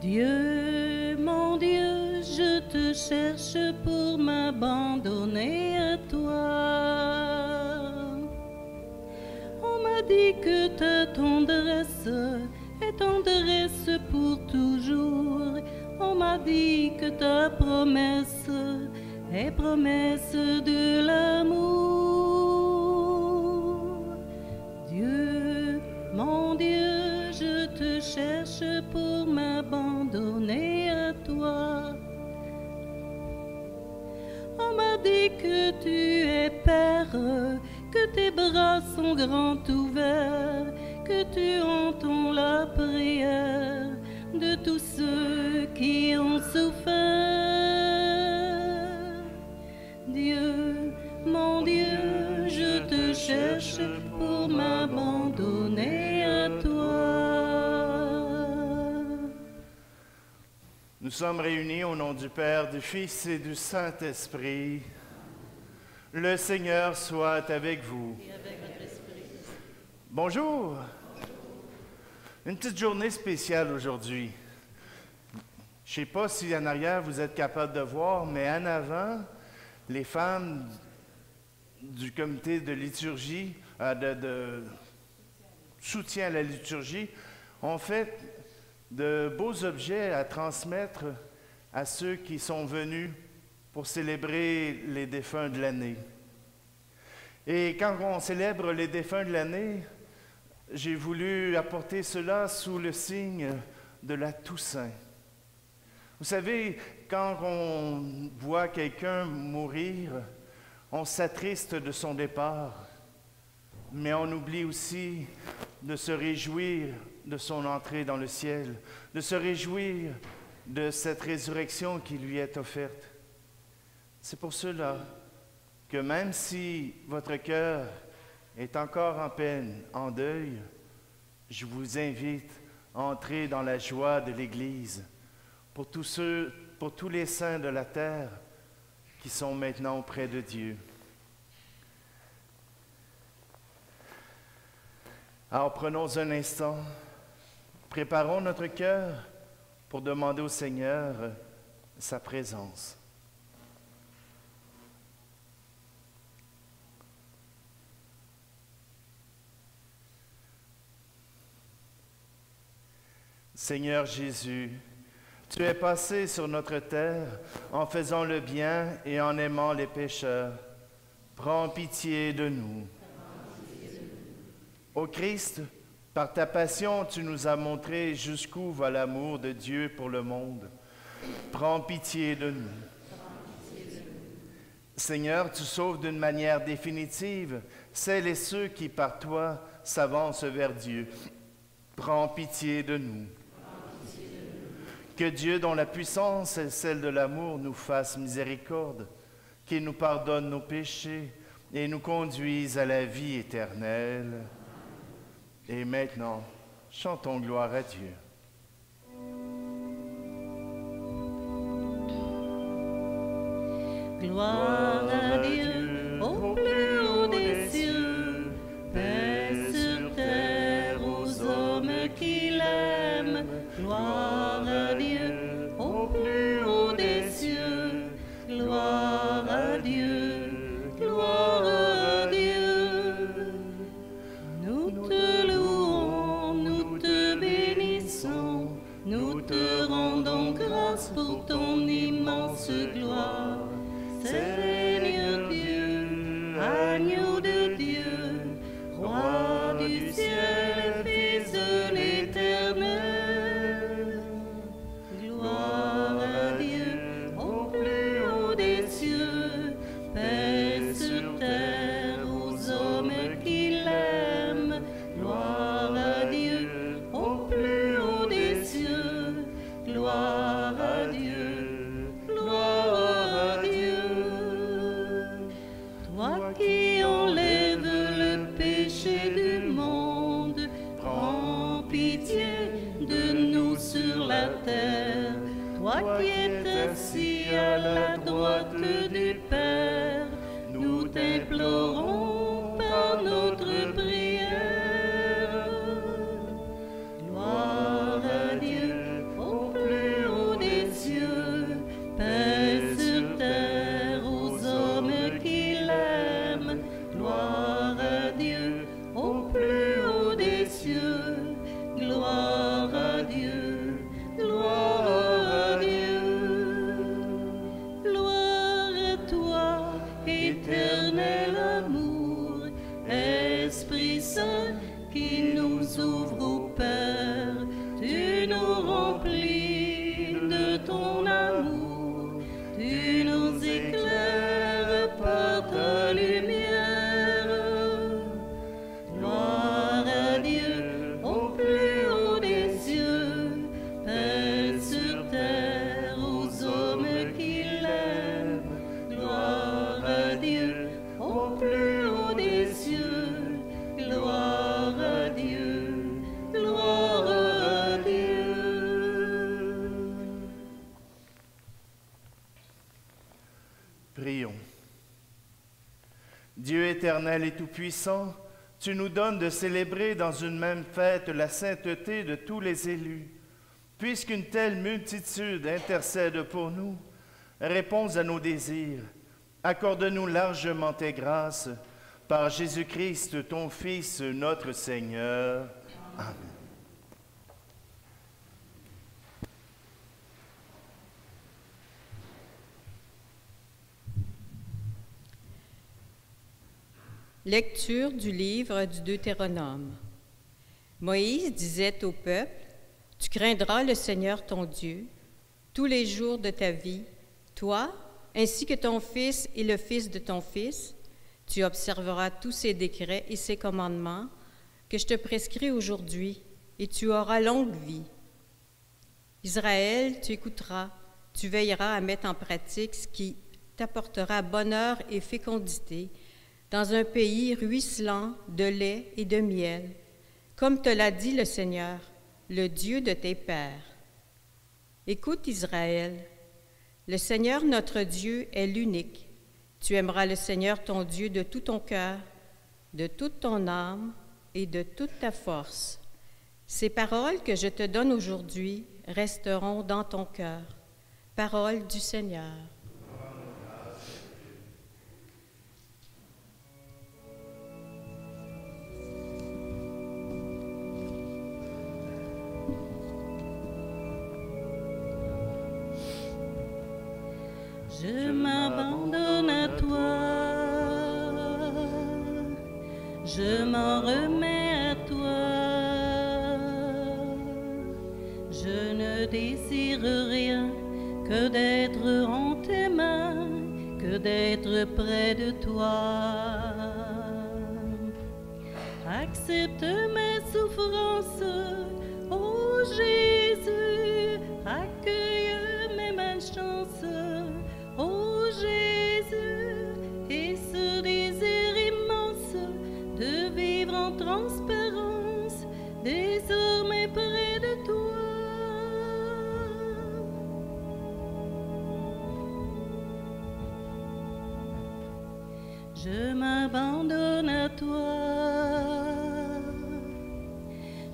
Dieu, mon Dieu, je te cherche pour m'abandonner à toi. On m'a dit que ta tendresse est tendresse pour toujours. On m'a dit que ta promesse est promesse de l'amour. Dieu, mon Dieu, je te cherche pour m'abandonner à toi. On m'a dit que tu es Père, que tes bras sont grands ouverts, que tu entends la prière de tous ceux qui ont souffert. Dieu, mon Dieu, je te cherche pour m'abandonner à toi. Nous sommes réunis au nom du Père, du Fils et du Saint-Esprit. Le Seigneur soit avec vous. Et avec votre esprit. Bonjour. Une petite journée spéciale aujourd'hui. Je ne sais pas si en arrière vous êtes capable de voir, mais en avant, les femmes du comité de liturgie, de soutien à la liturgie, ont fait de beaux objets à transmettre à ceux qui sont venus pour célébrer les défunts de l'année. Et quand on célèbre les défunts de l'année, j'ai voulu apporter cela sous le signe de la Toussaint. Vous savez, quand on voit quelqu'un mourir, on s'attriste de son départ, mais on oublie aussi de se réjouir de son entrée dans le ciel, de se réjouir de cette résurrection qui lui est offerte. C'est pour cela que même si votre cœur est encore en peine, en deuil, je vous invite à entrer dans la joie de l'Église pour tous les saints de la terre qui sont maintenant auprès de Dieu. Alors prenons un instant, préparons notre cœur pour demander au Seigneur sa présence. Seigneur Jésus, tu es passé sur notre terre en faisant le bien et en aimant les pécheurs. Prends pitié de nous. Ô Christ, par ta passion, tu nous as montré jusqu'où va l'amour de Dieu pour le monde. Prends pitié de nous. Seigneur, tu sauves d'une manière définitive celles et ceux qui, par toi, s'avancent vers Dieu. Prends pitié de nous. Que Dieu, dont la puissance est celle de l'amour, nous fasse miséricorde, qu'il nous pardonne nos péchés et nous conduise à la vie éternelle. Et maintenant, chantons gloire à Dieu. Gloire à Dieu au plus haut des cieux, paix sur terre aux hommes qui l'aiment. Gloire à Dieu au plus haut des cieux, gloire à Dieu, gloire à Dieu. Nous te louons, nous te bénissons, nous te rendons grâce pour ton immense gloire. Seigneur Dieu, agneau de Dieu, roi du ciel, fils de l'Éternel. Gloire à Dieu au plus haut des cieux, paix sur terre aux hommes qui l'aiment. Gloire à Dieu au plus haut des cieux, gloire à Dieu, gloire à Dieu. Toi qui enlèves le péché du monde, prends pitié de nous sur la terre. Toi qui es assis à la droite du Père, nous t'implorons par notre prière. Gloire à Dieu au plus qui nous ouvre au Père. Tu nous remplis de ton amour, tu nous éclaires par ta lumière. Gloire à Dieu au plus haut des cieux, paix sur terre aux hommes qui l'aiment. Gloire à Dieu au plus haut des cieux, gloire à Dieu, gloire à Dieu. Prions. Dieu éternel et tout-puissant, tu nous donnes de célébrer dans une même fête la sainteté de tous les élus. Puisqu'une telle multitude intercède pour nous, réponds à nos désirs. Accorde-nous largement tes grâces, par Jésus-Christ, ton Fils, notre Seigneur. Amen. Lecture du livre du Deutéronome. Moïse disait au peuple, « Tu craindras le Seigneur ton Dieu tous les jours de ta vie, toi, ainsi que ton fils et le fils de ton fils. Tu observeras tous ses décrets et ses commandements que je te prescris aujourd'hui, et tu auras longue vie. Israël, tu écouteras, tu veilleras à mettre en pratique ce qui t'apportera bonheur et fécondité, dans un pays ruisselant de lait et de miel, comme te l'a dit le Seigneur, le Dieu de tes pères. Écoute Israël, le Seigneur notre Dieu est l'unique. Tu aimeras le Seigneur ton Dieu de tout ton cœur, de toute ton âme et de toute ta force. Ces paroles que je te donne aujourd'hui resteront dans ton cœur. Parole du Seigneur. Je m'abandonne à toi, je m'en remets à toi. Je ne désire rien que d'être en tes mains, que d'être près de toi. Accepte mes souffrances, ô Jésus, accueille mes malchances. Ô Jésus, et ce désir immense de vivre en transparence, désormais près de toi. Je m'abandonne à toi,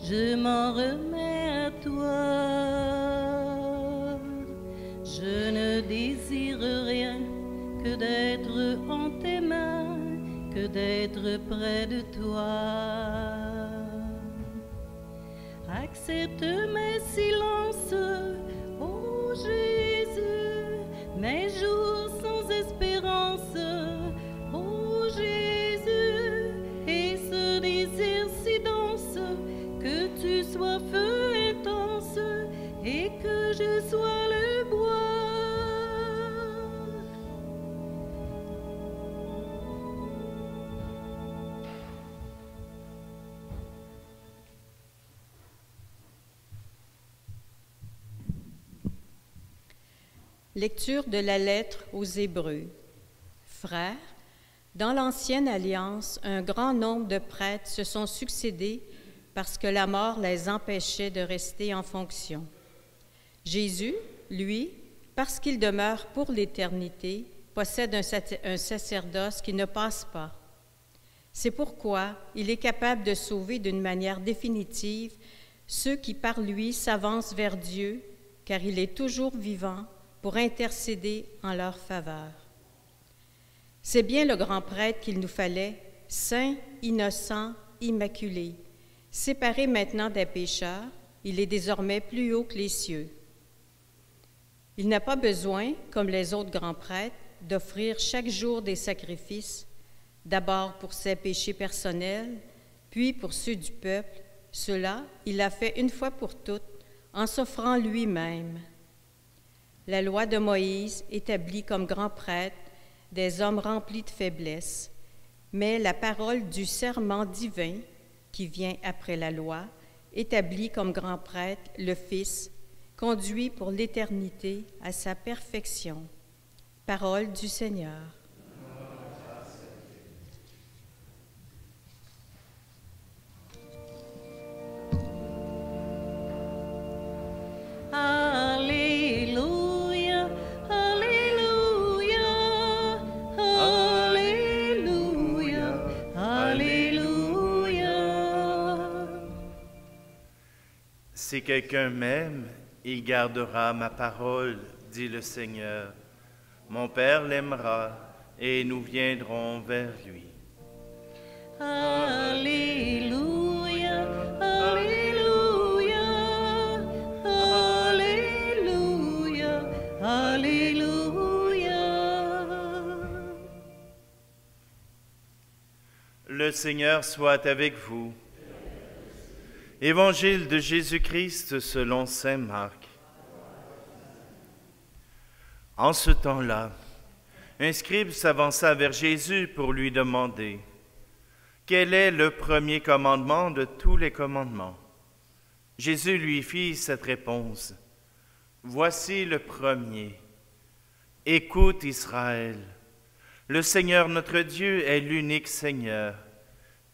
je m'en remets à toi. Je ne désire rien que d'être en tes mains, que d'être près de toi. Accepte mes silences, ô Jésus, mes jours sans espérance, ô Jésus, et ce désir si dense que tu sois feu intense et que je sois le bois. Lecture de la lettre aux Hébreux. Frères, dans l'Ancienne Alliance, un grand nombre de prêtres se sont succédés parce que la mort les empêchait de rester en fonction. Jésus, lui, parce qu'il demeure pour l'éternité, possède un sacerdoce qui ne passe pas. C'est pourquoi il est capable de sauver d'une manière définitive ceux qui par lui s'avancent vers Dieu, car il est toujours vivant pour intercéder en leur faveur. C'est bien le grand prêtre qu'il nous fallait, saint, innocent, immaculé. Séparé maintenant des pécheurs, il est désormais plus haut que les cieux. Il n'a pas besoin, comme les autres grands prêtres, d'offrir chaque jour des sacrifices, d'abord pour ses péchés personnels, Puis pour ceux du peuple, cela, il l'a fait une fois pour toutes, en s'offrant lui-même. La loi de Moïse établit comme grands prêtres des hommes remplis de faiblesse, mais la parole du serment divin, qui vient après la loi, établit comme grand prêtre le Fils, conduit pour l'éternité à sa perfection. Parole du Seigneur. Alléluia, Alléluia, Alléluia, Alléluia. Si quelqu'un m'aime, il gardera ma parole, dit le Seigneur. Mon Père l'aimera et nous viendrons vers lui. Alléluia, Alléluia, Alléluia, Alléluia. Le Seigneur soit avec vous. Évangile de Jésus-Christ selon saint Marc. En ce temps-là, un scribe s'avança vers Jésus pour lui demander « Quel est le premier commandement de tous les commandements ?» Jésus lui fit cette réponse « Voici le premier. Écoute Israël, le Seigneur notre Dieu est l'unique Seigneur.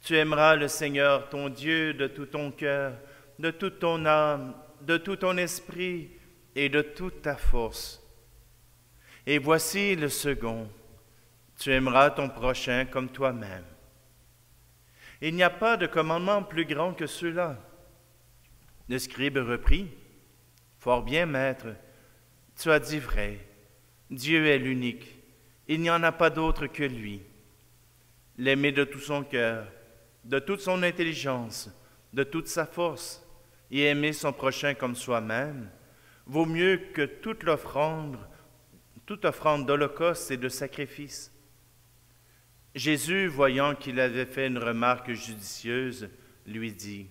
Tu aimeras le Seigneur ton Dieu de tout ton cœur, de toute ton âme, de tout ton esprit et de toute ta force. Et voici le second, tu aimeras ton prochain comme toi-même. Il n'y a pas de commandement plus grand que ceux-là. » Le scribe reprit, « Fort bien, maître, tu as dit vrai, Dieu est l'unique, il n'y en a pas d'autre que lui. L'aimer de tout son cœur, de toute son intelligence, de toute sa force, et aimer son prochain comme soi-même, vaut mieux que toute offrande d'holocauste et de sacrifice. » Jésus, voyant qu'il avait fait une remarque judicieuse, lui dit,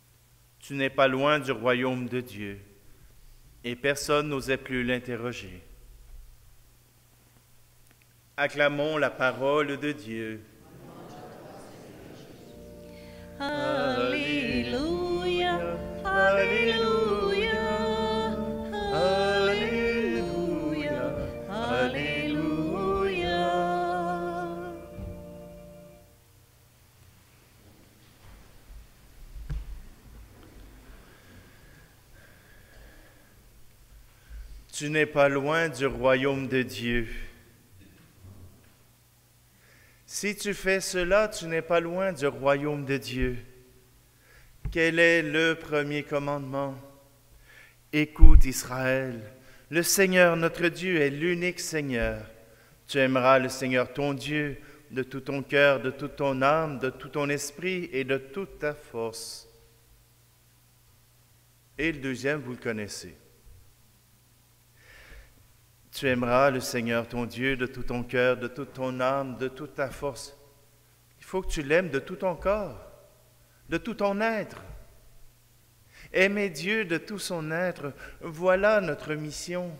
« Tu n'es pas loin du royaume de Dieu. » Et personne n'osait plus l'interroger. Acclamons la parole de Dieu. Alléluia, Alléluia, Alléluia, Alléluia. Tu n'es pas loin du royaume de Dieu. Si tu fais cela, tu n'es pas loin du royaume de Dieu. Quel est le premier commandement? Écoute Israël, le Seigneur notre Dieu est l'unique Seigneur. Tu aimeras le Seigneur ton Dieu de tout ton cœur, de toute ton âme, de tout ton esprit et de toute ta force. Et le deuxième, vous le connaissez. Tu aimeras le Seigneur ton Dieu de tout ton cœur, de toute ton âme, de toute ta force. Il faut que tu l'aimes de tout ton corps, de tout ton être. Aimer Dieu de tout son être, voilà notre mission.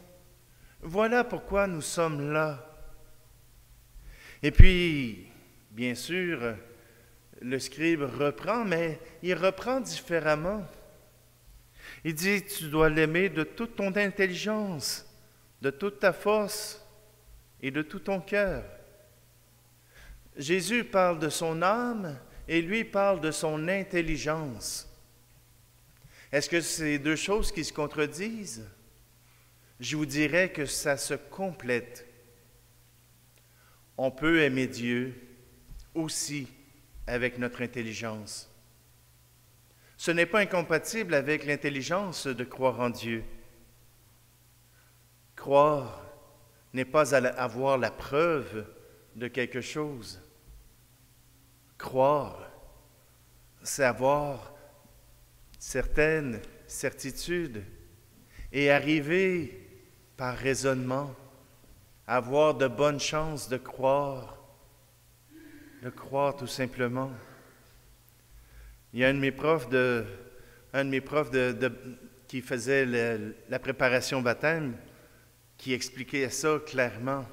Voilà pourquoi nous sommes là. Et puis, bien sûr, le scribe reprend, mais il reprend différemment. Il dit, tu dois l'aimer de toute ton intelligence, de toute ta force et de tout ton cœur. Jésus parle de son âme et lui parle de son intelligence. Est-ce que c'est deux choses qui se contredisent? Je vous dirais que ça se complète. On peut aimer Dieu aussi avec notre intelligence. Ce n'est pas incompatible avec l'intelligence de croire en Dieu. Croire n'est pas avoir la preuve de quelque chose. Croire, c'est avoir certaines certitudes et arriver par raisonnement à avoir de bonnes chances de croire tout simplement. Il y a un de mes profs qui faisait la préparation au baptême qui expliquait ça clairement.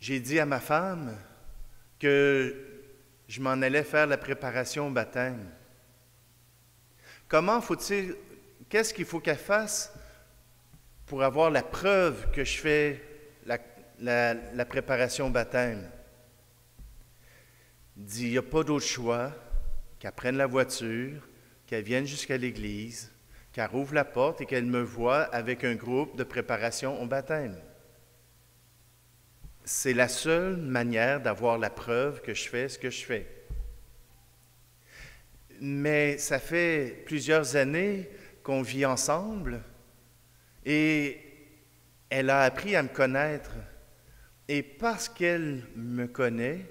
J'ai dit à ma femme que je m'en allais faire la préparation au baptême. Qu'est-ce qu'il faut qu'elle fasse pour avoir la preuve que je fais la préparation au baptême? Il dit, il n'y a pas d'autre choix qu'elle prenne la voiture, qu'elle vienne jusqu'à l'église, qu'elle rouvre la porte et qu'elle me voie avec un groupe de préparation au baptême. C'est la seule manière d'avoir la preuve que je fais ce que je fais. Mais ça fait plusieurs années qu'on vit ensemble et elle a appris à me connaître. Et parce qu'elle me connaît,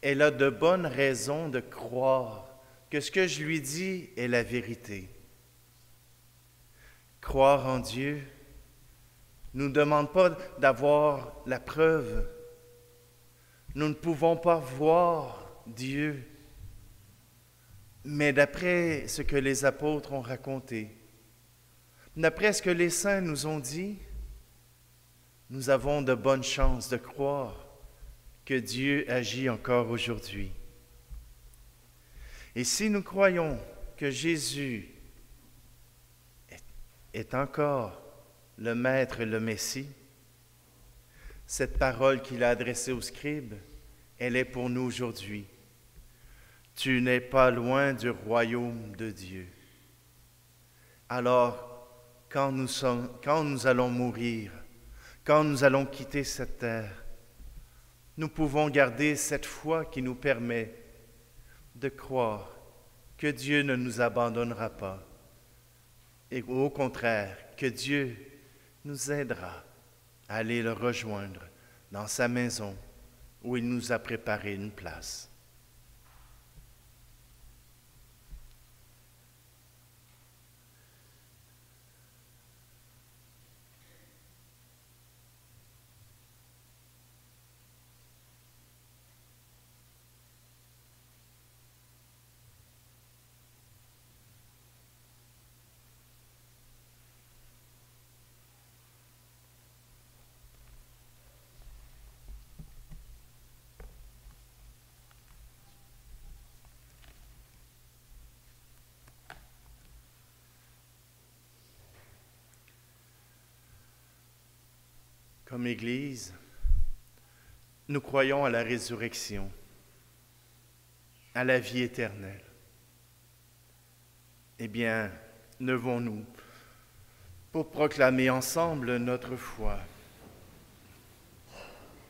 elle a de bonnes raisons de croire que ce que je lui dis est la vérité. Croire en Dieu ne nous demande pas d'avoir la preuve. Nous ne pouvons pas voir Dieu. Mais d'après ce que les apôtres ont raconté, d'après ce que les saints nous ont dit, nous avons de bonnes chances de croire que Dieu agit encore aujourd'hui. Et si nous croyons que Jésus est encore le Maître et le Messie, cette parole qu'il a adressée aux scribes, elle est pour nous aujourd'hui. Tu n'es pas loin du royaume de Dieu. Alors, quand nous allons mourir, quand nous allons quitter cette terre, nous pouvons garder cette foi qui nous permet de croire que Dieu ne nous abandonnera pas et au contraire, que Dieu nous aidera à aller le rejoindre dans sa maison où il nous a préparé une place. Comme Église, nous croyons à la résurrection, à la vie éternelle. Eh bien, levons-nous pour proclamer ensemble notre foi.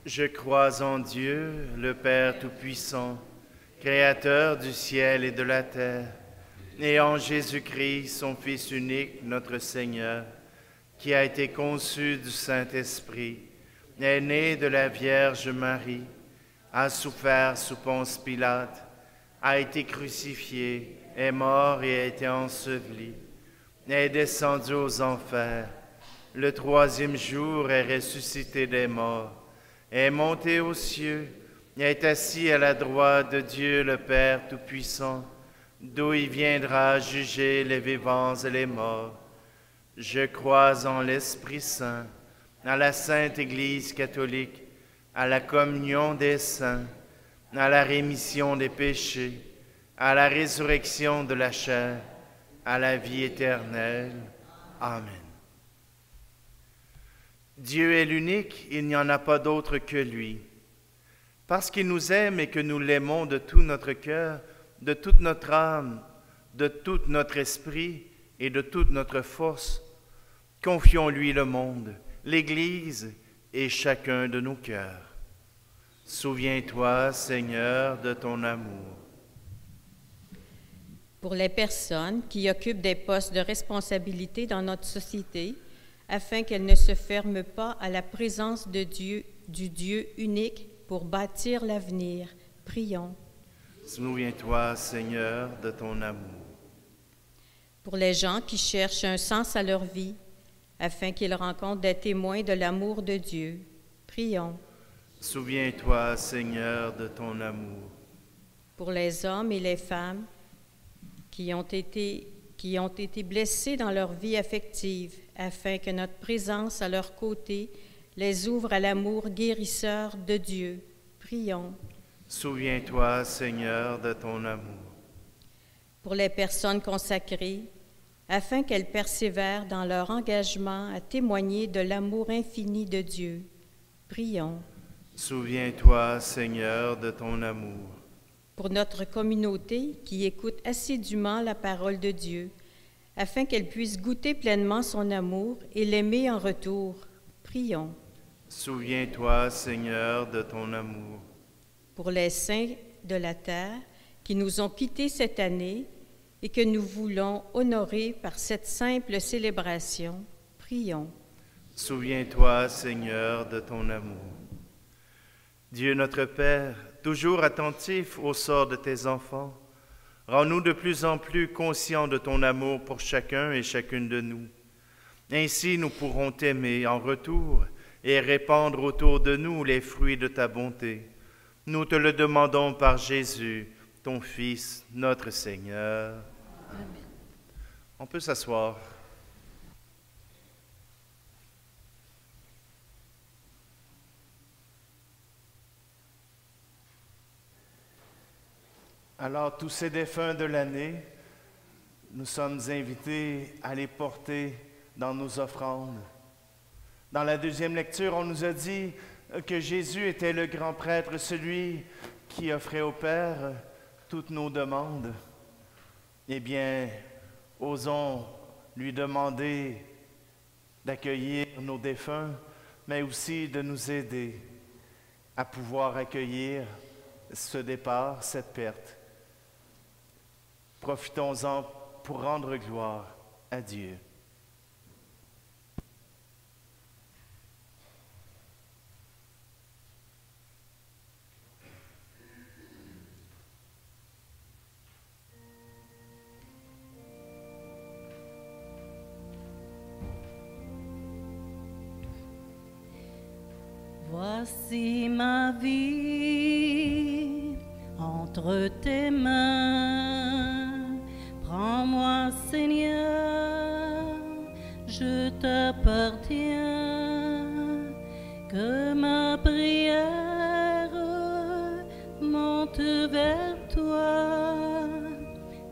Je crois en Dieu, le Père Tout-Puissant, Créateur du ciel et de la terre, et en Jésus-Christ, son Fils unique, notre Seigneur, qui a été conçu du Saint-Esprit, est né de la Vierge Marie, a souffert sous Ponce Pilate, a été crucifié, est mort et a été enseveli, est descendu aux enfers, le troisième jour est ressuscité des morts, est monté aux cieux, est assis à la droite de Dieu le Père Tout-Puissant, d'où il viendra juger les vivants et les morts. Je crois en l'Esprit Saint, à la Sainte Église catholique, à la communion des saints, à la rémission des péchés, à la résurrection de la chair, à la vie éternelle. Amen. Dieu est l'unique, il n'y en a pas d'autre que lui. Parce qu'il nous aime et que nous l'aimons de tout notre cœur, de toute notre âme, de tout notre esprit et de toute notre force, confions-lui le monde, l'Église et chacun de nos cœurs. Souviens-toi, Seigneur, de ton amour. Pour les personnes qui occupent des postes de responsabilité dans notre société, afin qu'elles ne se ferment pas à la présence de Dieu, du Dieu unique pour bâtir l'avenir, prions. Souviens-toi, Seigneur, de ton amour. Pour les gens qui cherchent un sens à leur vie, afin qu'ils rencontrent des témoins de l'amour de Dieu, prions. Souviens-toi, Seigneur, de ton amour. pour les hommes et les femmes qui ont été blessés dans leur vie affective, afin que notre présence à leur côté les ouvre à l'amour guérisseur de Dieu. Prions. Souviens-toi, Seigneur, de ton amour. Pour les personnes consacrées, afin qu'elles persévèrent dans leur engagement à témoigner de l'amour infini de Dieu. Prions. Souviens-toi, Seigneur, de ton amour. Pour notre communauté qui écoute assidûment la parole de Dieu, afin qu'elle puisse goûter pleinement son amour et l'aimer en retour. Prions. Souviens-toi, Seigneur, de ton amour. Pour les saints de la terre qui nous ont quittés cette année et que nous voulons honorer par cette simple célébration, prions. Souviens-toi, Seigneur, de ton amour. Dieu notre Père, toujours attentif au sort de tes enfants, rends-nous de plus en plus conscients de ton amour pour chacun et chacune de nous. Ainsi, nous pourrons t'aimer en retour et répandre autour de nous les fruits de ta bonté. Nous te le demandons par Jésus, ton Fils, notre Seigneur. Amen. On peut s'asseoir. Alors, tous ces défunts de l'année, nous sommes invités à les porter dans nos offrandes. Dans la deuxième lecture, on nous a dit que Jésus était le grand prêtre, celui qui offrait au Père toutes nos demandes. Eh bien, osons lui demander d'accueillir nos défunts, mais aussi de nous aider à pouvoir accueillir ce départ, cette perte. Profitons-en pour rendre gloire à Dieu. Voici ma vie entre tes mains. Prends-moi, Seigneur, je t'appartiens. Que ma prière monte vers toi.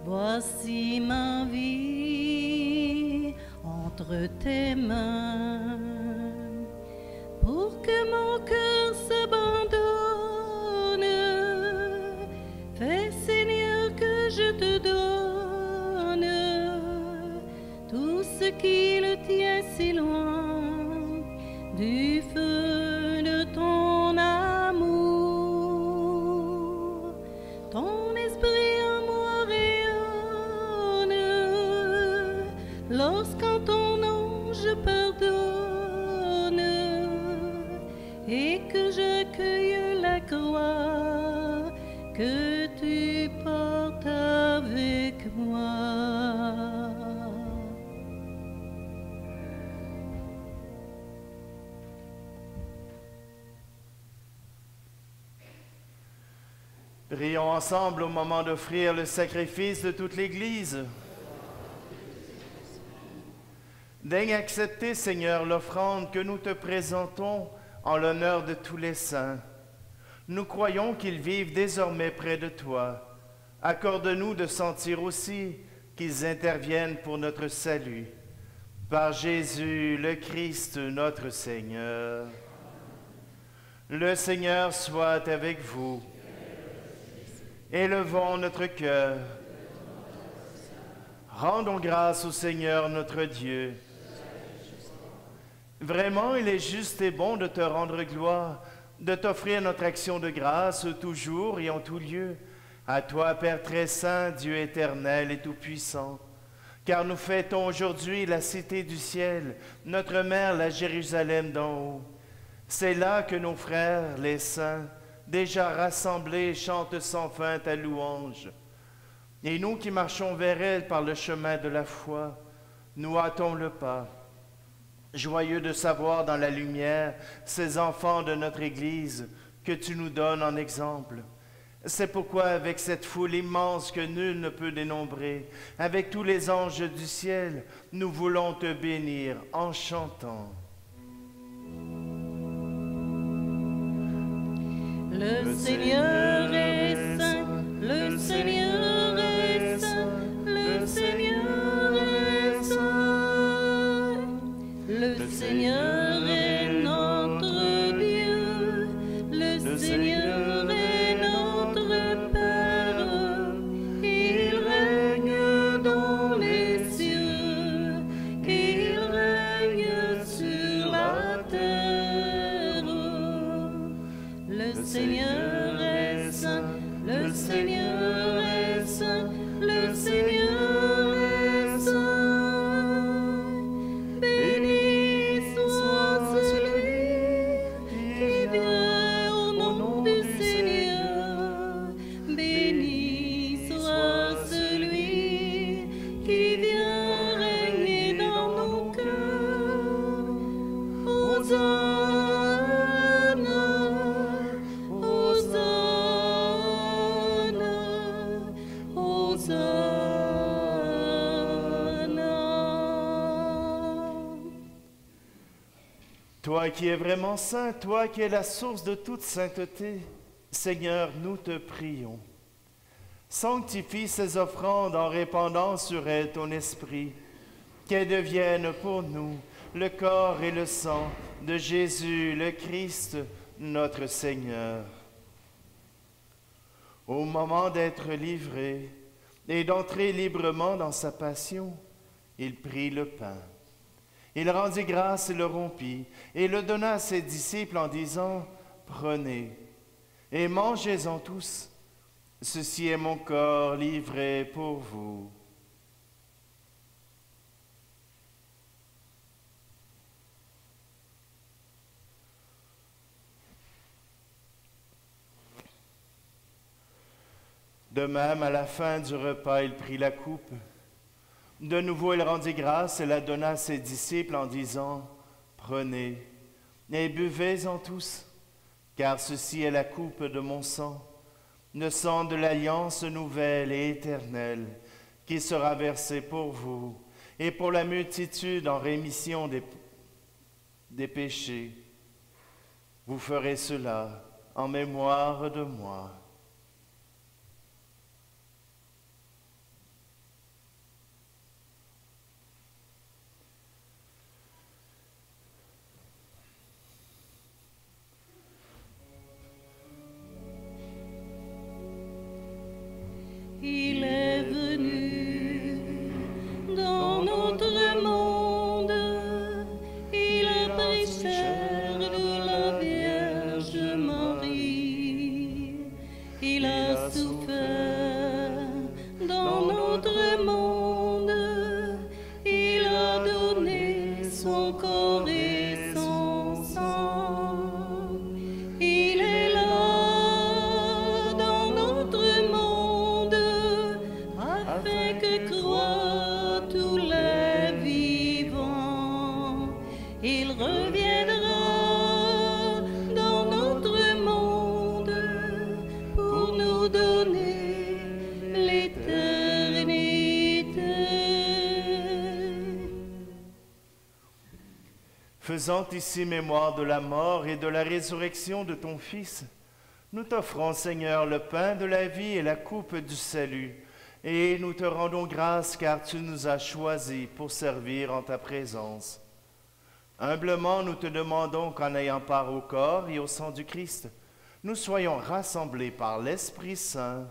Voici ma vie entre tes mains. Pour que mon cœur s'abandonne, fais, Seigneur, que je te donne tout ce qui le tient si loin du feu de ton amour. Ton esprit en moi rayonne lorsqu'en ton nom je pardonne et que j'accueille la croix que tu portes avec moi. Prions ensemble au moment d'offrir le sacrifice de toute l'Église. Daigne accepter, Seigneur, l'offrande que nous te présentons en l'honneur de tous les saints. Nous croyons qu'ils vivent désormais près de toi. Accorde-nous de sentir aussi qu'ils interviennent pour notre salut. Par Jésus, le Christ, notre Seigneur. Le Seigneur soit avec vous. Élevons notre cœur. Rendons grâce au Seigneur notre Dieu. Vraiment, il est juste et bon de te rendre gloire, de t'offrir notre action de grâce toujours et en tout lieu. À toi, Père très saint, Dieu éternel et tout-puissant, car nous fêtons aujourd'hui la cité du ciel, notre mère, la Jérusalem d'en haut. C'est là que nos frères, les saints, déjà rassemblés, chantent sans fin ta louange. Et nous qui marchons vers elle par le chemin de la foi, nous hâtons le pas, joyeux de savoir dans la lumière ces enfants de notre Église que tu nous donnes en exemple. C'est pourquoi, avec cette foule immense que nul ne peut dénombrer, avec tous les anges du ciel, nous voulons te bénir en chantant. Le Seigneur est saint, le Seigneur est saint, le Seigneur est saint. Le Seigneur est notre Dieu, le Seigneur est notre Père. Il règne dans les cieux, il règne sur la terre. Le Seigneur est saint, le Seigneur est saint, le Seigneur est saint. Béni soit celui qui vient au nom du Seigneur. Béni soit celui qui vient régner dans nos cœurs. Toi qui es vraiment saint, toi qui es la source de toute sainteté, Seigneur, nous te prions. Sanctifie ces offrandes en répandant sur elles ton esprit, qu'elles deviennent pour nous le corps et le sang de Jésus, le Christ, notre Seigneur. Au moment d'être livré et d'entrer librement dans sa passion, il prit le pain. Il rendit grâce et le rompit, et le donna à ses disciples en disant, « Prenez et mangez-en tous, ceci est mon corps livré pour vous. » De même, à la fin du repas, il prit la coupe. De nouveau, il rendit grâce et la donna à ses disciples en disant, « Prenez et buvez-en tous, car ceci est la coupe de mon sang, le sang de l'alliance nouvelle et éternelle, qui sera versé pour vous et pour la multitude en rémission des péchés. Vous ferez cela en mémoire de moi. » Il est venu dans notre monde, il a pris chair de la Vierge Marie, il a souffert dans notre monde, il a donné son corps et son sang, il est là dans notre monde, afin que croient tous les vivants. Il reviendra dans notre monde pour nous donner l'éternité. Faisant ici mémoire de la mort et de la résurrection de ton Fils, nous t'offrons, Seigneur, le pain de la vie et la coupe du salut, et nous te rendons grâce car tu nous as choisis pour servir en ta présence. Humblement, nous te demandons qu'en ayant part au corps et au sang du Christ, nous soyons rassemblés par l'Esprit Saint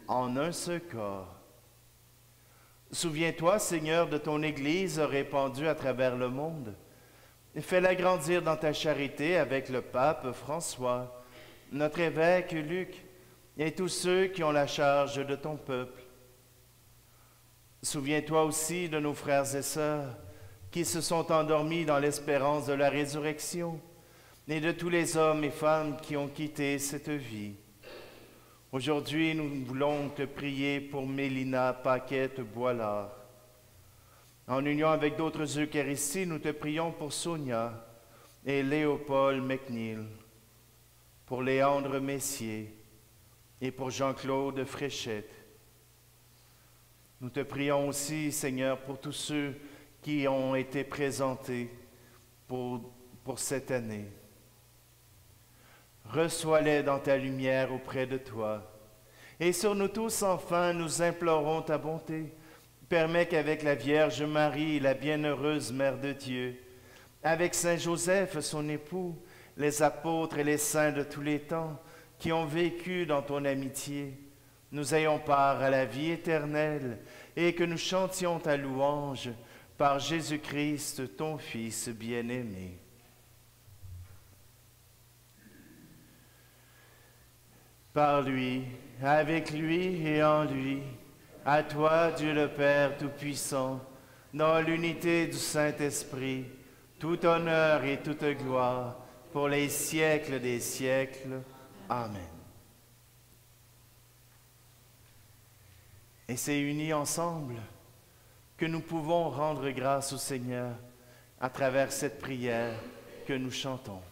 en un seul corps. Souviens-toi, Seigneur, de ton Église répandue à travers le monde, et fais-la grandir dans ta charité avec le pape François, notre évêque Luc, et tous ceux qui ont la charge de ton peuple. Souviens-toi aussi de nos frères et sœurs qui se sont endormis dans l'espérance de la résurrection et de tous les hommes et femmes qui ont quitté cette vie. Aujourd'hui, nous voulons te prier pour Mélina Paquette-Boilard. En union avec d'autres Eucharisties, nous te prions pour Sonia et Léopold McNeil, pour Léandre Messier, et pour Jean-Claude Fréchette. Nous te prions aussi, Seigneur, pour tous ceux qui ont été présentés pour cette année. Reçois-les dans ta lumière auprès de toi. Et sur nous tous, enfin, nous implorons ta bonté. Permets qu'avec la Vierge Marie, la bienheureuse Mère de Dieu, avec Saint Joseph, son époux, les apôtres et les saints de tous les temps qui ont vécu dans ton amitié, nous ayons part à la vie éternelle et que nous chantions ta louange par Jésus-Christ, ton Fils bien-aimé. Par lui, avec lui et en lui, à toi, Dieu le Père Tout-Puissant, dans l'unité du Saint-Esprit, tout honneur et toute gloire pour les siècles des siècles. Amen. Et c'est unis ensemble que nous pouvons rendre grâce au Seigneur à travers cette prière que nous chantons.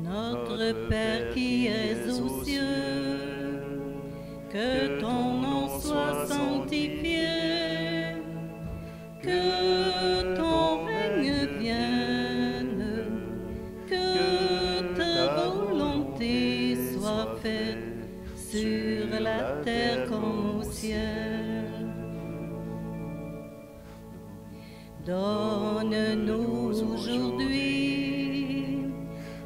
Notre Père qui es aux cieux, que ton nom soit sanctifié, que ton règne vienne, que ta volonté soit faite sur la terre comme au ciel. Donne-nous aujourd'hui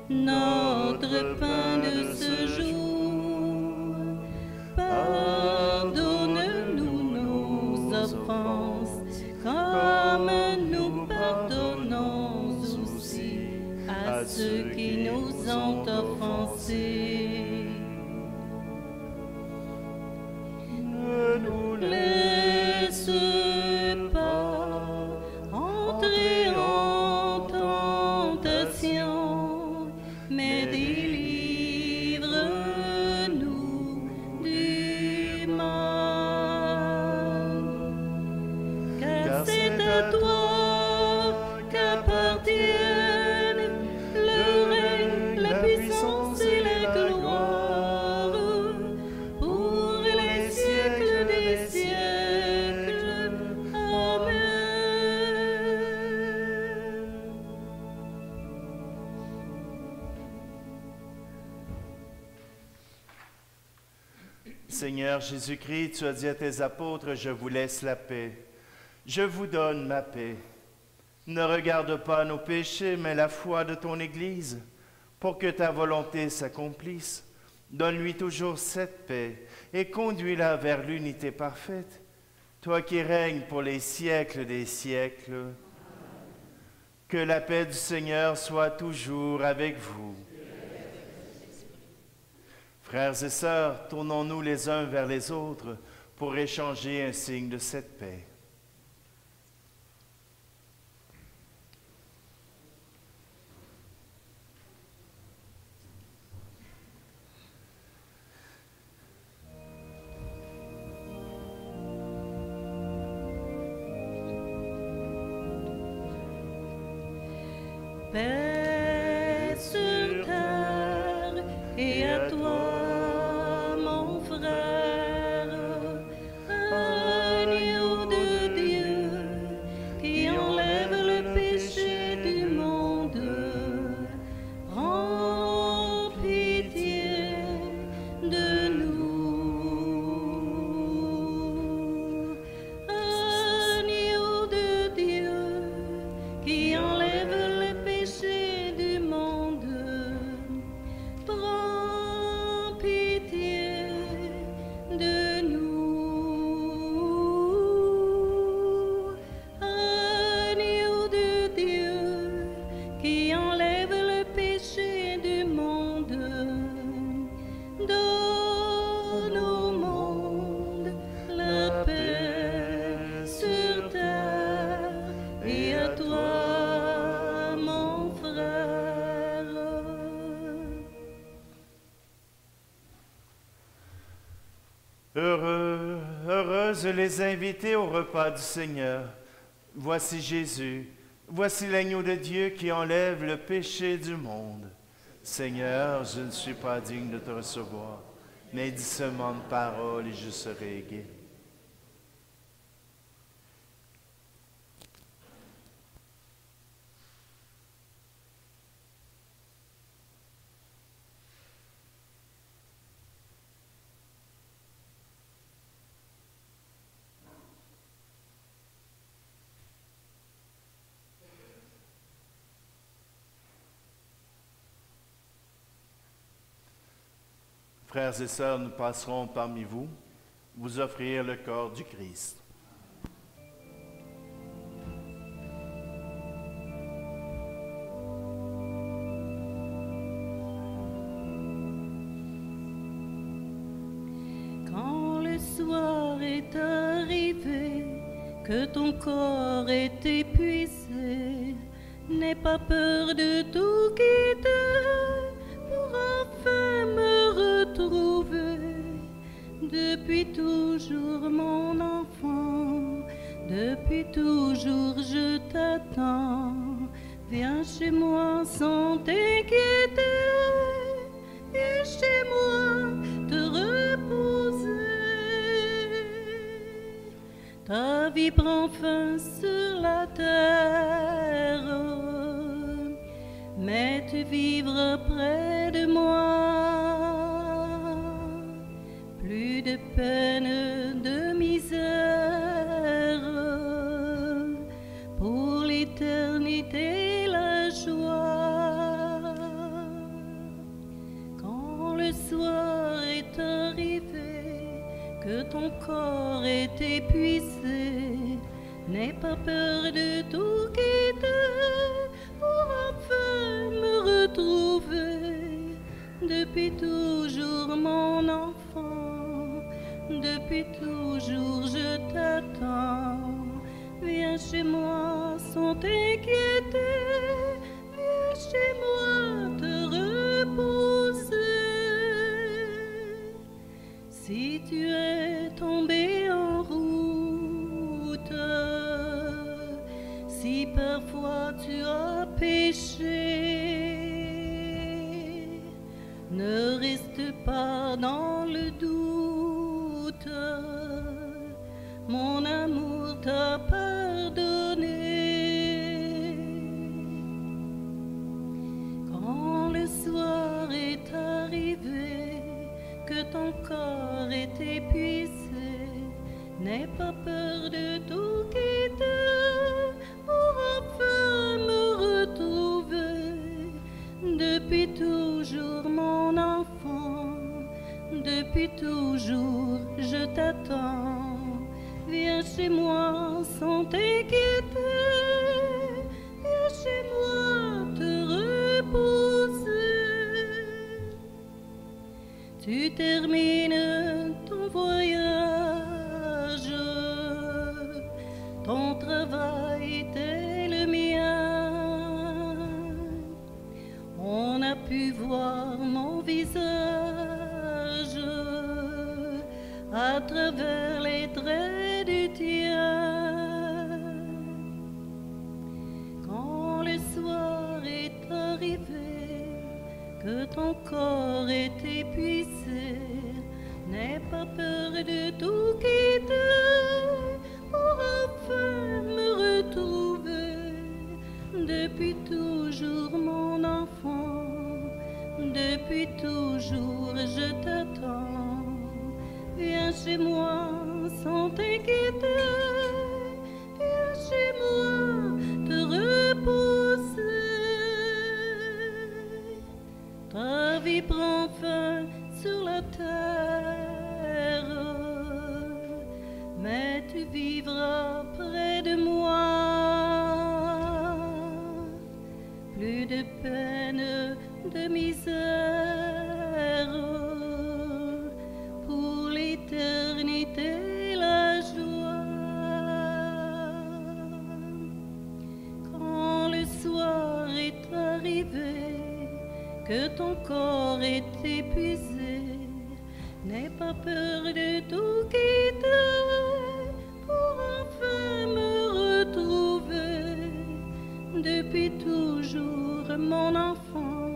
notre pain de ce jour. Pardonne-nous nos offenses, comme nous pardonnons aussi à ceux qui nous ont offensés. Ne nous laisse pas entrer en tentation, mais délivre-nous du mal. Car c'est à toi qu'appartiennent le règne, la puissance et la gloire pour les siècles des siècles. Amen. Seigneur Jésus-Christ, tu as dit à tes apôtres, je vous laisse la paix. Je vous donne ma paix. Ne regarde pas nos péchés, mais la foi de ton Église, pour que ta volonté s'accomplisse. Donne-lui toujours cette paix et conduis-la vers l'unité parfaite. Toi qui règnes pour les siècles des siècles, que la paix du Seigneur soit toujours avec vous. Frères et sœurs, tournons-nous les uns vers les autres pour échanger un signe de cette paix. Paix sur terre et à toi, mon frère, agneau de Dieu qui enlève le péché du monde, prends pitié de nous. Agneau de Dieu qui enlève le péché Heureux, heureuses les invités au repas du Seigneur. Voici Jésus, voici l'agneau de Dieu qui enlève le péché du monde. Seigneur, je ne suis pas digne de te recevoir, mais dis seulement une parole et je serai guéri. Frères et sœurs, nous passerons parmi vous, vous offrir le corps du Christ. Quand le soir est arrivé, que ton corps est épuisé, n'aie pas peur de tout quitter pour enfin me retrouver. Depuis toujours, mon enfant, depuis toujours je t'attends. Viens chez moi sans t'inquiéter, viens chez moi te reposer. Ta vie prend fin sur la terre, mais tu vivras près de moi. Plus de peine, de misère, pour l'éternité la joie. Quand le soir est arrivé, que ton corps est épuisé, n'aie pas peur de tout quitter pour enfin me retrouver. Depuis toujours, mon enfant, depuis toujours je t'attends. Viens chez moi sans t'inquiéter, viens chez moi te reposer. Si tu es tombé en route, si parfois tu as péché, ne reste pas dans le doute, mon amour t'a pardonné. Quand le soir est arrivé, que ton corps est épuisé, n'aie pas peur de tout quitter pour enfin me retrouver. Depuis toujours, mon enfant, depuis toujours je t'attends. Viens chez moi sans t'inquiéter, viens chez moi te reposer. Tu termines ton voyage, ton travail était le mien. On a pu voir mon visage à travers les traits du tien. Quand le soir est arrivé, que ton corps est épuisé, n'aie pas peur de tout quitter pour enfin me retrouver. Depuis toujours, mon enfant, depuis toujours je t'attends. Viens chez moi sans t'inquiéter, viens chez moi te reposer. Ta vie prend fin sur la terre, mais tu vivras près de moi. Plus de peine, de misère, pour l'éternité la joie. Quand le soir est arrivé, que ton corps est épuisé, n'aie pas peur de tout quitter pour enfin me retrouver. Depuis toujours, mon enfant,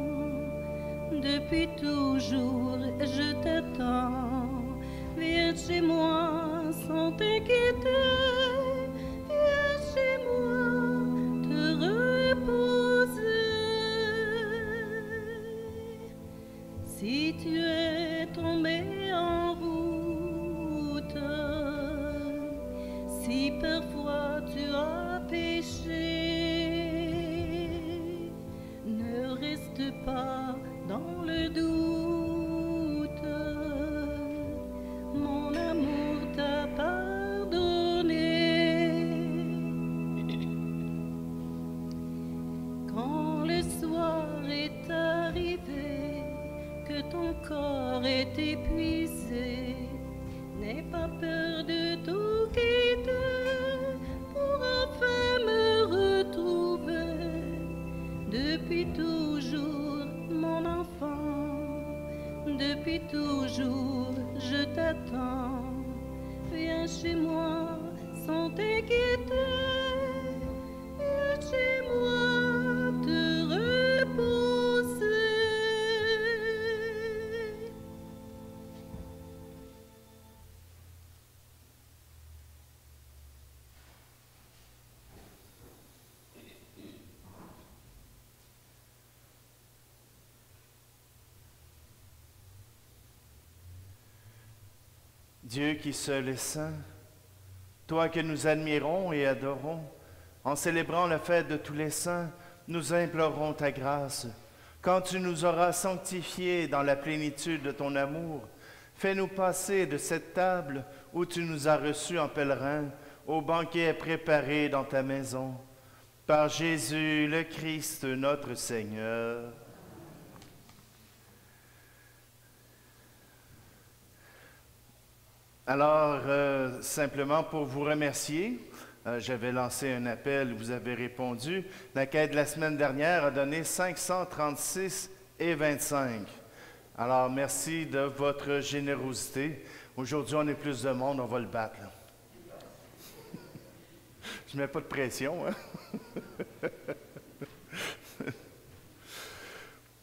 depuis toujours, je t'attends. Viens chez moi sans t'inquiéter, viens chez moi te reposer. Si tu es tombé en route, si parfois tu as péché, ne reste pas dans le doute. Mon amour t'a pardonné. Quand le soir est arrivé, que ton corps est épuisé, n'aie pas peur de tout quitter pour enfin me retrouver. Depuis toujours, mon enfant, depuis toujours, je t'attends. Viens chez moi sans t'inquiéter, viens chez moi te reposer. Dieu qui seul est saint, toi que nous admirons et adorons, en célébrant la fête de tous les saints, nous implorons ta grâce. Quand tu nous auras sanctifiés dans la plénitude de ton amour, fais-nous passer de cette table où tu nous as reçus en pèlerins au banquet préparé dans ta maison. Par Jésus le Christ, notre Seigneur. Alors, simplement pour vous remercier, j'avais lancé un appel, vous avez répondu. La quête de la semaine dernière a donné 536,25. Alors, merci de votre générosité. Aujourd'hui, on est plus de monde, on va le battre. Là. Je ne mets pas de pression. Hein?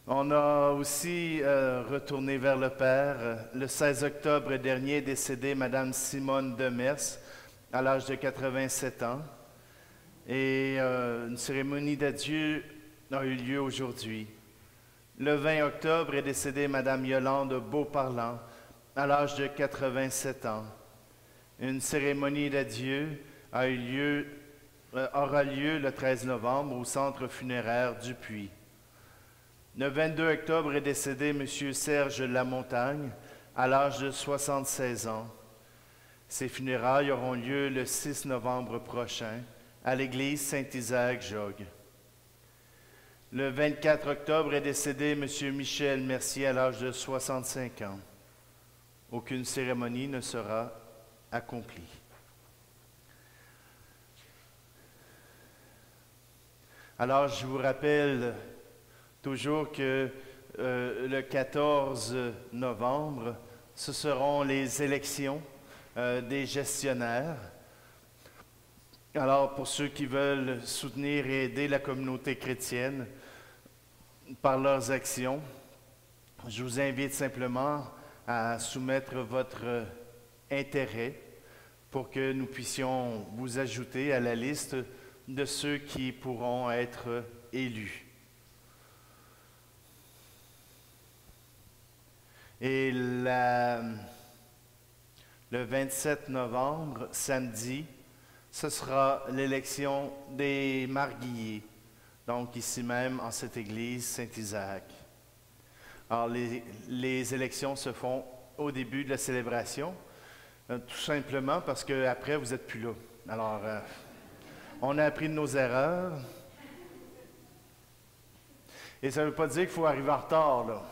On a aussi retourné vers le Père. Le 16 octobre dernier est décédée Mme Simone Demers à l'âge de 87 ans. Et une cérémonie d'adieu a eu lieu aujourd'hui. Le 20 octobre est décédée Mme Yolande Beauparlant à l'âge de 87 ans. Une cérémonie d'adieu aura lieu le 13 novembre au centre funéraire du Puy. Le 22 octobre est décédé M. Serge Lamontagne à l'âge de 76 ans. Ses funérailles auront lieu le 6 novembre prochain à l'église Saint-Isaac-Jogues. Le 24 octobre est décédé M. Michel Mercier à l'âge de 65 ans. Aucune cérémonie ne sera accomplie. Alors, je vous rappelle toujours que le 14 novembre, ce seront les élections des gestionnaires. Alors, pour ceux qui veulent soutenir et aider la communauté chrétienne par leurs actions, je vous invite simplement à soumettre votre intérêt pour que nous puissions vous ajouter à la liste de ceux qui pourront être élus. Et le 27 novembre, samedi, ce sera l'élection des marguilliers, donc ici même en cette église Saint-Isaac. Alors, les élections se font au début de la célébration, tout simplement parce qu'après, vous n'êtes plus là. Alors, on a appris de nos erreurs. Et ça ne veut pas dire qu'il faut arriver en retard, là.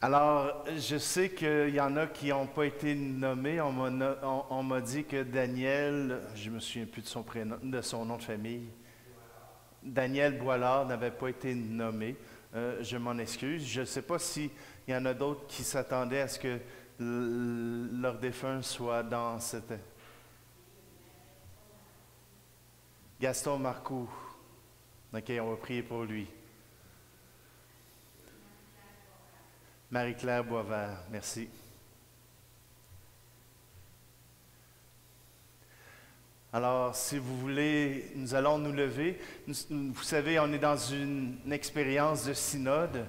Alors, je sais qu'il y en a qui n'ont pas été nommés. On m'a dit que Daniel, je ne me souviens plus de son nom de famille, Daniel Boilard n'avait pas été nommé. je m'en excuse. Je ne sais pas s'il y en a d'autres qui s'attendaient à ce que leur défunt soit dans cette... Gaston Marcoux. OK, on va prier pour lui. Marie-Claire Boisvert, merci. Alors, si vous voulez, nous allons nous lever. Vous savez, on est dans une expérience de synode.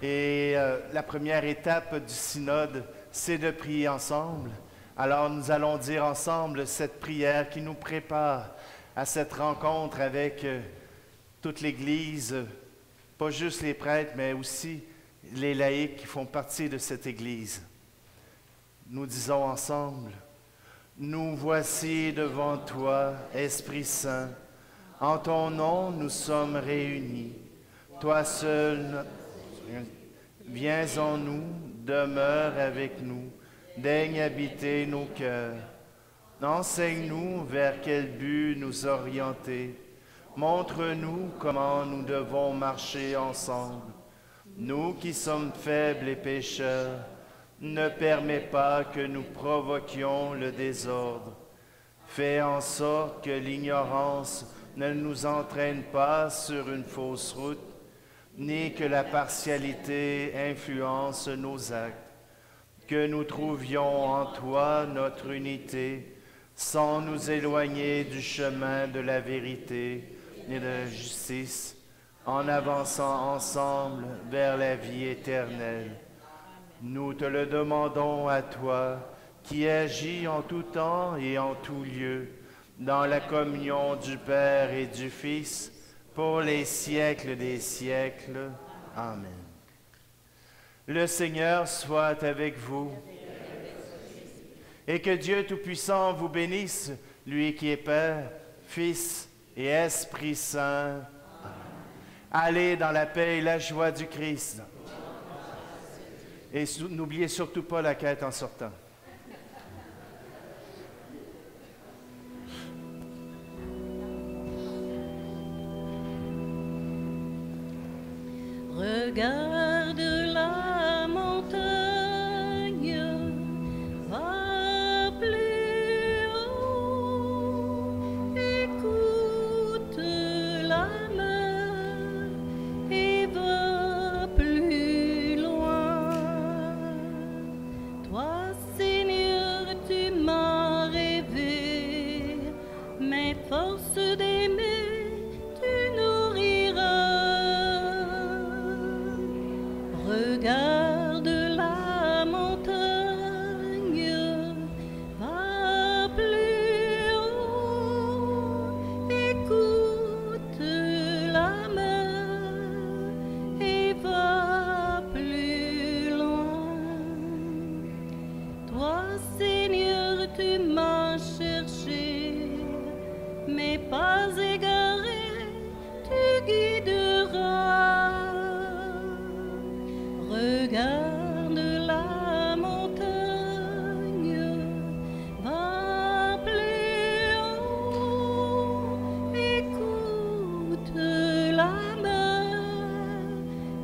Et la première étape du synode, c'est de prier ensemble. Alors, nous allons dire ensemble cette prière qui nous prépare à cette rencontre avec toute l'Église, pas juste les prêtres, mais aussi les laïcs qui font partie de cette Église. Nous disons ensemble: nous voici devant toi, Esprit Saint. En ton nom, nous sommes réunis. Toi seul, viens en nous, demeure avec nous, daigne habiter nos cœurs. Enseigne-nous vers quel but nous orienter. Montre-nous comment nous devons marcher ensemble. Nous qui sommes faibles et pécheurs, ne permets pas que nous provoquions le désordre. Fais en sorte que l'ignorance ne nous entraîne pas sur une fausse route, ni que la partialité influence nos actes. Que nous trouvions en toi notre unité, sans nous éloigner du chemin de la vérité et de la justice, en avançant ensemble vers la vie éternelle. Nous te le demandons à toi, qui agis en tout temps et en tout lieu, dans la communion du Père et du Fils, pour les siècles des siècles. Amen. Le Seigneur soit avec vous. Et que Dieu Tout-Puissant vous bénisse, lui qui est Père, Fils et Esprit Saint. Allez dans la paix et la joie du Christ. Et n'oubliez surtout pas la quête en sortant. Regarde la montagne, va plus haut, écoute la mer et va plus loin. Toi, Seigneur, tu m'as rêvé, mes forces d'aimer, tu nourriras. Regarde la montagne, va plus haut, écoute la mer et va plus loin. Toi, Seigneur, tu m'as cherché, mais pas égaré, tu guideras. Regarde la montagne, va plus haut, écoute la mer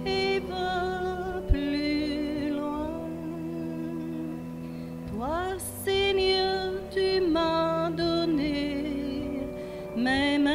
et va plus loin. Toi, Seigneur, tu m'as donné, même